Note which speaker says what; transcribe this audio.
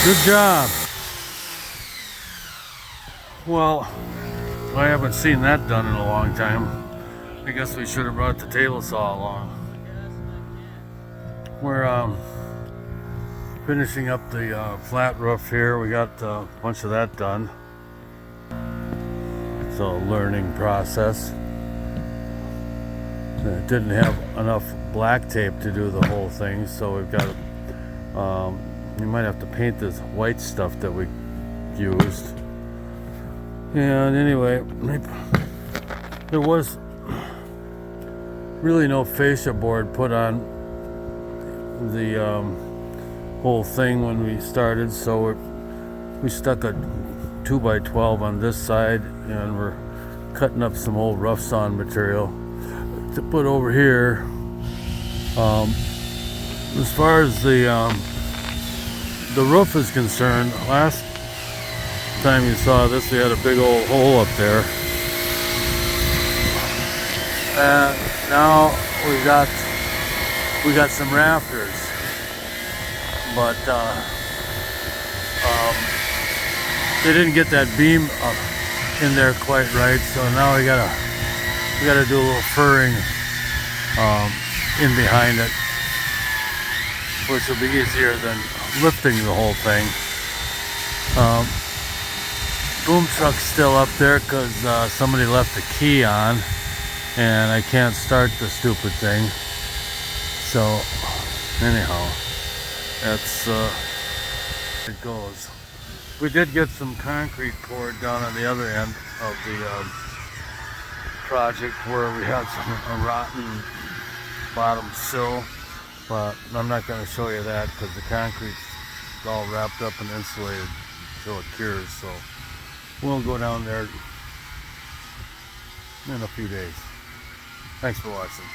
Speaker 1: Good job. Well, I haven't seen that done in a long time. I guess we should have brought the table saw along. We're finishing up the flat roof here. We got a bunch of that done. It's a learning process. It didn't have enough black tape to do the whole thing, so we've got you might have to paint this white stuff that we used. And anyway, there was really no fascia board put on the whole thing when we started, so we stuck a 2x12 on this side, and we're cutting up some old rough sawn material to put over here. As far as the roof is concerned, last time you saw this, we had a big old hole up there, and now we got some rafters, but they didn't get that beam up in there quite right, so now we gotta do a little furring in behind it, which will be easier than lifting the whole thing. Boom truck's still up there because somebody left the key on, and I can't start the stupid thing. So anyhow, that's it goes. We did get some concrete poured down on the other end of the project where we had a rotten bottom sill, but I'm not going to show you that because the concrete's all wrapped up and insulated until it cures. So we'll go down there in a few days. Thanks for watching.